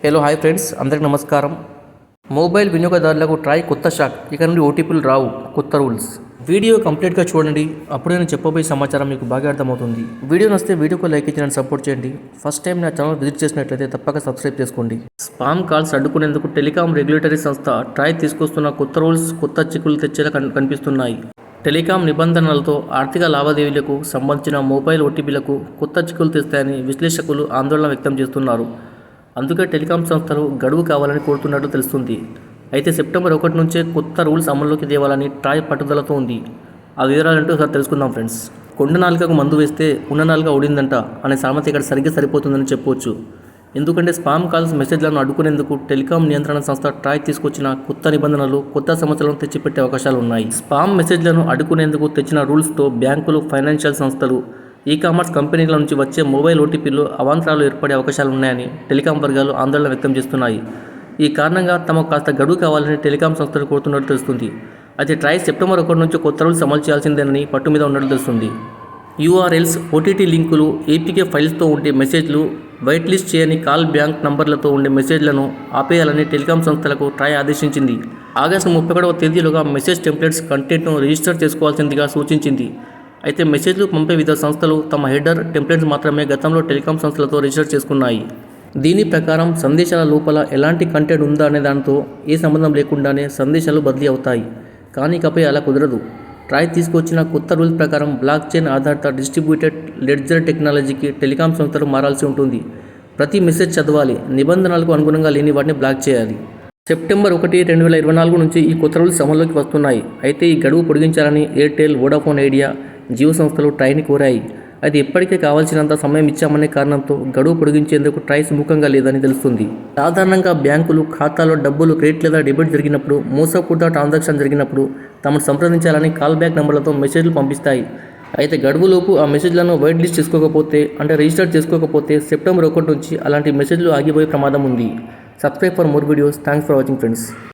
Hello hi friends, అందరికి నమస్కారం. Mobile వినియోగదారులకు ట్రై కొత్త షాక్. ఇక నుండి ఓటీపీలు రావు, కొత్త రూల్స్. వీడియో కంప్లీట్గా చూడండి, అప్పుడే నేను చెప్పబోయే సమాచారం మీకు బాగా అర్థమవుతుంది. వీడియో నచ్చితే వీడియోకు లైక్ ఇచ్చి నన్ను సపోర్ట్ చేయండి. ఫస్ట్ టైం నా ఛానల్ విజిట్ చేసినట్లయితే తప్పక సబ్స్క్రైబ్ చేసుకోండి. స్పామ్ కాల్స్ అడ్డుకునేందుకు టెలికాం రెగ్యులేటరీ సంస్థ ట్రై తీసుకొస్తున్న కొత్త రూల్స్ కొత్త చిక్కులు తెచ్చేలా కనిపిస్తున్నాయి. టెలికాం నిబంధనలతో ఆర్థిక లావాదేవీలకు సంబంధించిన మొబైల్ ఓటీపీలకు కొత్త చిక్కులు తెస్తాయని విశ్లేషకులు ఆందోళన వ్యక్తం చేస్తున్నారు. అందుకే టెలికాం సంస్థలు గడువు కావాలని కోరుతున్నట్లు తెలుస్తుంది. అయితే సెప్టెంబర్ 1 నుంచే కొత్త రూల్స్ అమల్లోకి తేవాలని ట్రాయ్ పట్టుదలతో ఉంది. ఆ వివరాలంటూ ఒకసారి తెలుసుకుందాం ఫ్రెండ్స్. కొండ నాలుకకు మందు వేస్తే ఉన్న నాలుక ఉడిందంట అనే సామెత ఇక్కడ సరిగ్గా సరిపోతుందని చెప్పవచ్చు. ఎందుకంటే స్పామ్ కాల్స్ మెసేజ్లను అడ్డుకునేందుకు టెలికాం నియంత్రణ సంస్థ ట్రాయ్ తీసుకొచ్చిన కొత్త నిబంధనలు కొత్త సమస్యలను తెచ్చిపెట్టే అవకాశాలు ఉన్నాయి. స్పామ్ మెసేజ్లను అడ్డుకునేందుకు తెచ్చిన రూల్స్తో బ్యాంకులు, ఫైనాన్షియల్ సంస్థలు, ఈ-కామర్స్ కంపెనీల నుంచి వచ్చే మొబైల్ ఓటీపీలు అవాంతరాలు ఏర్పడే అవకాశాలు ఉన్నాయని టెలికాం వర్గాలు ఆందోళన వ్యక్తం చేస్తున్నాయి. ఈ కారణంగా తమకు కాస్త గడువు కావాలని టెలికాం సంస్థలు కోరుతున్నట్టు తెలుస్తుంది. అయితే ట్రై సెప్టెంబర్ 1 నుంచి కొత్త రూల్స్ అమలు చేయాల్సిందేనని పట్టు మీద ఉన్నట్టు తెలుస్తుంది. యూఆర్ఎల్స్, ఓటీటీ లింకులు, ఏపీకే ఫైల్స్తో ఉండే మెసేజ్లు, వైట్ లిస్ట్ చేయని కాల్ బ్యాంక్ నంబర్లతో ఉండే మెసేజ్లను ఆపేయాలని టెలికాం సంస్థలకు ట్రై ఆదేశించింది. ఆగస్టు 31వ తేదీలోగా మెసేజ్ టెంప్లెట్స్ కంటెంట్ను రిజిస్టర్ చేసుకోవాల్సిందిగా సూచించింది. అయితే మెసేజ్లు పంపే వివిధ సంస్థలు తమ హెడర్, టెంప్లెట్స్ మాత్రమే గతంలో టెలికాం సంస్థలతో రిజిస్టర్ చేసుకున్నాయి. దీని ప్రకారం సందేశాల లోపల ఎలాంటి కంటెంట్ ఉందా అనే దానితో ఏ సంబంధం లేకుండానే సందేశాలు బదిలీ అవుతాయి. కానీ ఇకపై అలా కుదరదు. ట్రాయ్ తీసుకొచ్చిన కొత్త రూల్స్ ప్రకారం బ్లాక్ చైన్ ఆధారిత డిస్ట్రిబ్యూటెడ్ లెడ్జర్ టెక్నాలజీకి టెలికాం సంస్థలు మారాల్సి ఉంటుంది. ప్రతి మెసేజ్ చదవాలి, నిబంధనలకు అనుగుణంగా లేని వాటిని బ్లాక్ చేయాలి. సెప్టెంబర్ 1, 2024 నుంచి ఈ కొత్త రూల్స్ అమల్లోకి వస్తున్నాయి. అయితే ఈ గడువు పొడిగించాలని ఎయిర్టెల్, వోడాఫోన్ ఐడియా, జియో సంస్థలు ట్రైని కోరాయి. అయితే ఇప్పటికే కావాల్సినంత సమయం ఇచ్చామనే కారణంతో గడువు పొడిగించేందుకు ట్రై సుముఖంగా లేదని తెలుస్తుంది. సాధారణంగా బ్యాంకులు ఖాతాలో డబ్బులు క్రెడిట్ లేదా డెబిట్ జరిగినప్పుడు, మోసపూరిత ట్రాన్సాక్షన్ జరిగినప్పుడు తమను సంప్రదించాలని కాల్ బ్యాక్ నంబర్లతో మెసేజ్లు పంపిస్తాయి. అయితే గడువులోపు ఆ మెసేజ్లను వైట్ లిస్ట్ చేసుకోకపోతే, అంటే రిజిస్టర్ చేసుకోకపోతే సెప్టెంబర్ 1 నుంచి అలాంటి మెసేజ్లు ఆగిపోయే ప్రమాదం ఉంది. Subscribe for more videos. Thanks for watching friends.